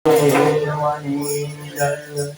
દેવની જય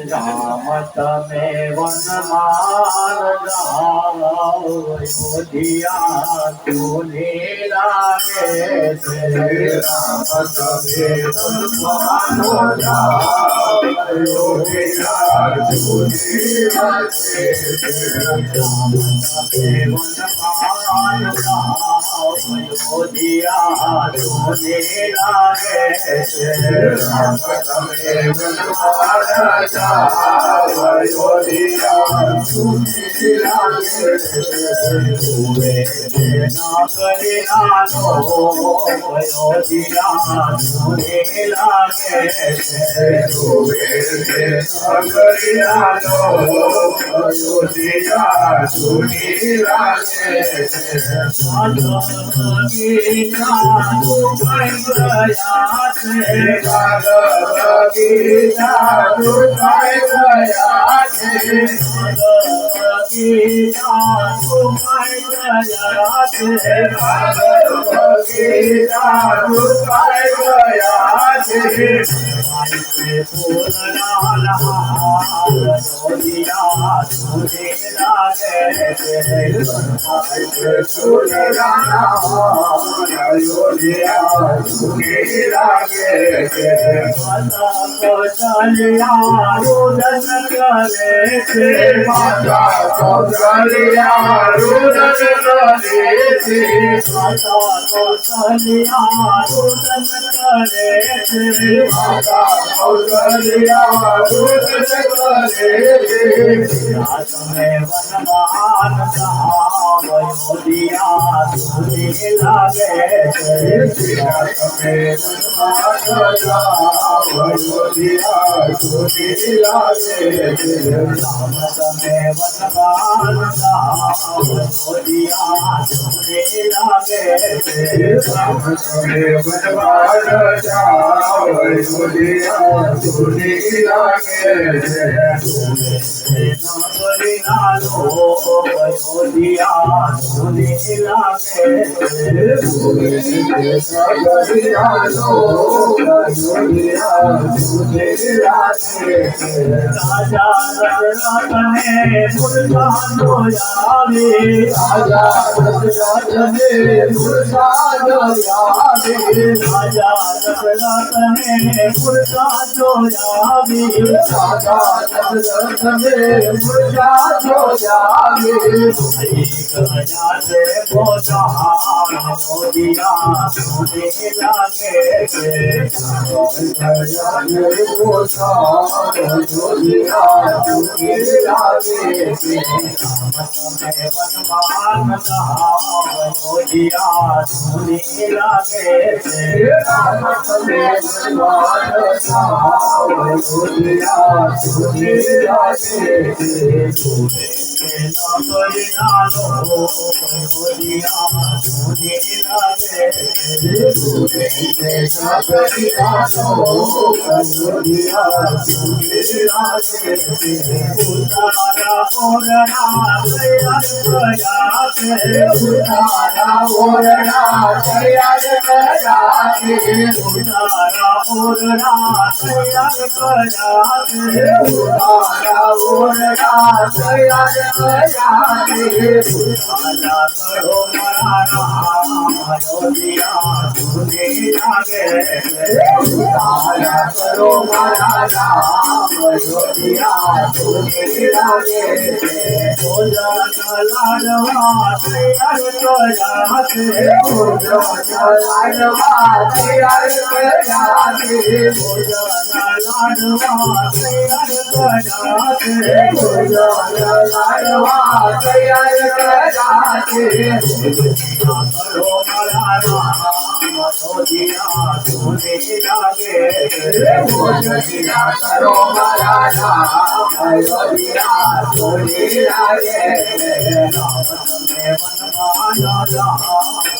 રામ તમે વનમાલ જાઓ અયોધ્યા તુને લાગે છે રામ તમે વનમાલ જાઓ અયોધ્યા તુને લાગે છે રામ તમે વનમાલ જાઓ અયોધ્યા તુને લાગે છે રામ તમે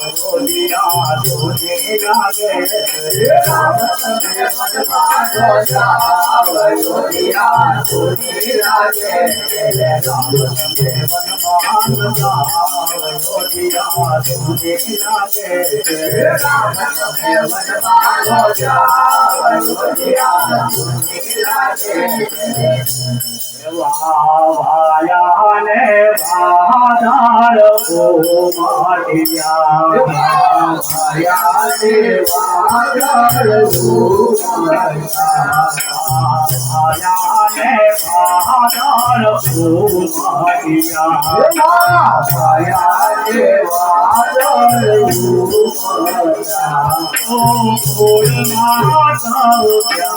रोलिया सोने लागे राम तमे मन मानो जाव रोलिया सोने लागे राम तमे मन मानो जाव रोलिया सोने लागे राम तमे मन मानो जाव रोलिया सोने लागे वायाने बाधार को मारिया वायाने बाधार को मारिया वायाने बाधार को मारिया वायाने बाधार को मारिया ओ फूल माता क्या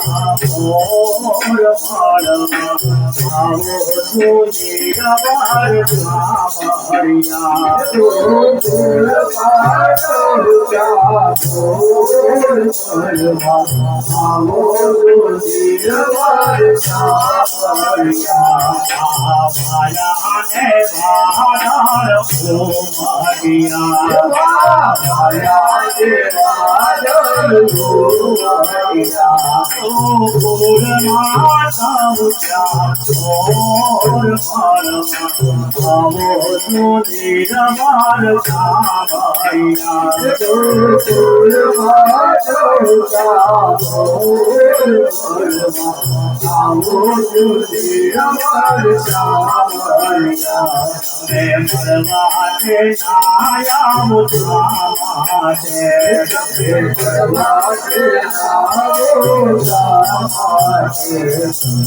मोर मारा आओ तुझे रवार कामरिया तो फूल माता क्या मोर मारा आओ तुझे रवार कामरिया माया ने बाधार को मारिया माया ने बाधार को मारिया तो फूल माता क्या मोर मारा आओ तुझे रवार कामरिया तो फूल माता क्या मोर मारा आओ तुझे रवार कामरिया मैं मरवाते नाया मुझाते मरवाते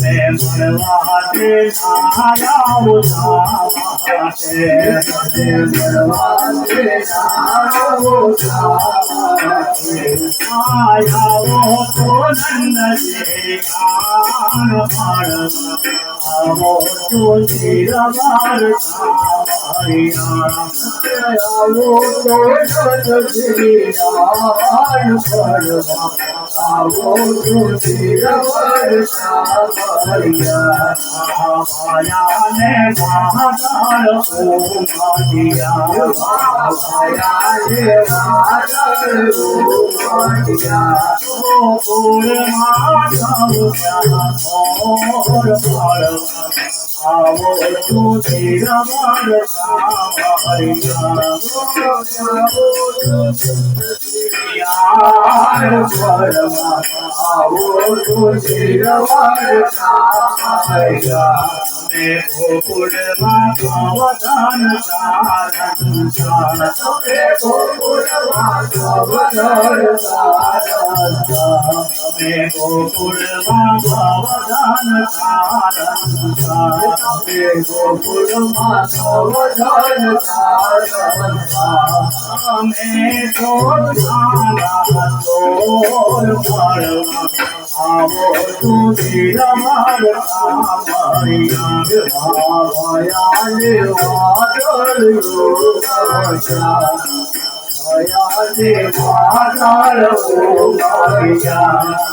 मैं मरवाते नाया मुझाते मरवाते नाया मुझाते आया वो तो नंद जी गान आओ तुझे रवार कामरिया आओ तो नंद जी गान आओ तुझे रवार कामरिया माया ने बाधार को मारिया माया ने बाधार को मारिया ओ फूल माता क्या मोर मारा आओ तुझे रवार कामरिया यार परमा आओ तुझे रवार कामरिया मैं गोकुल माधवदान सारन मैं गोकुल माधवदान सारन मैं गोकुल माधवदान सारन मैं गोकुल माधवदान सारन मैं तो जाना तोर परमा आओ तुझे रवार कामरिया माया ने बाधार को मारिया माया ने बाधार को मारिया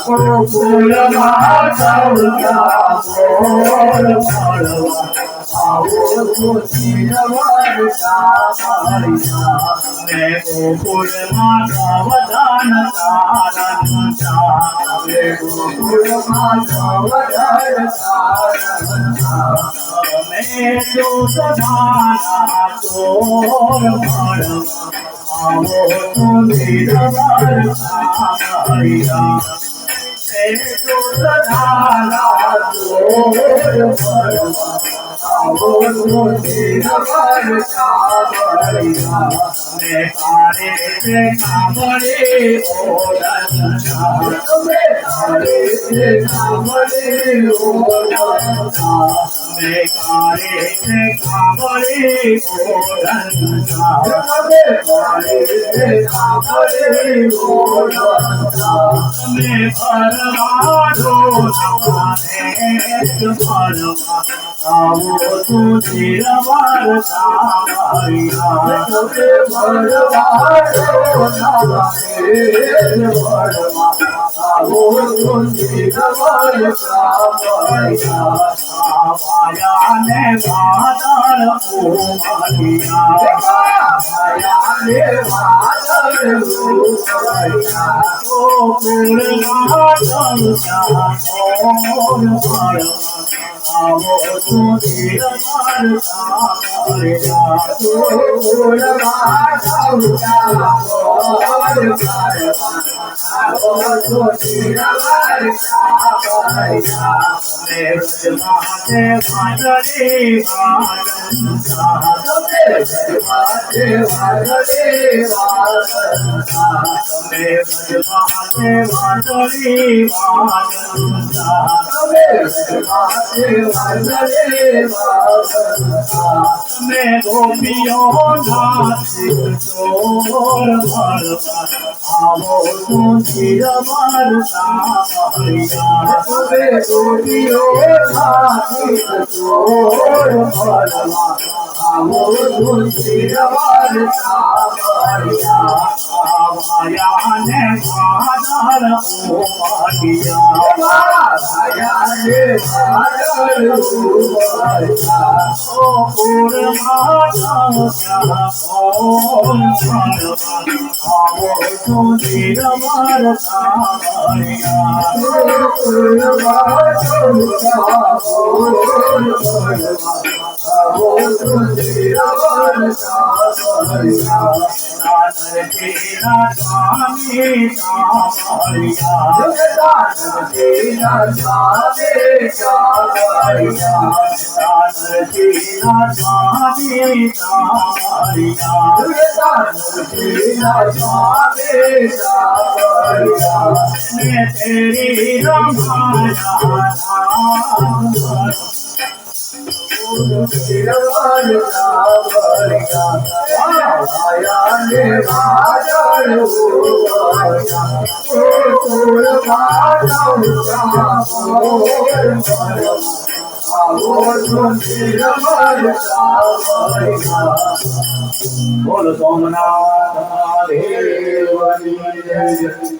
ओ फूल माता क्या मोर मारवा आओ तुझे रवार कामरिया मैं गोकुल माधवदान सारन मैं गोकुल माधवदान सारन मैं तो सदाना तोर मारवा आओ तुझे रवार कामरिया मैं तो सदाना तोर मारवा आओ तुझे रवार कामरिया मैं तारे से कामरे ओढ़ना मैं तारे से कामरे ओढ़ना मैं तारे से कामरे ओढ़ना मैं तारे से कामरे ओढ़ना मैं भरवा दो भरवा આવો તુલસી રવારતા મારિયા આવો તુલસી રવારતા મારિયા માયાને વાદળ માયાને વાદળ આવો તુલસી રવારતા मैं गोपियों नाचित चोर भरवा आवो तुलसी रवारता मारिया गोपियों नाचित चोर भरवा आवो तुलसी रवारता मारिया माया ने मादर ओ मारिया माया ने मादर ओ मारिया ओ पूर्णा आवो तुलसी रवारता मारिया तेरी रमाया बोलो सोमनाथ महादेव की जय।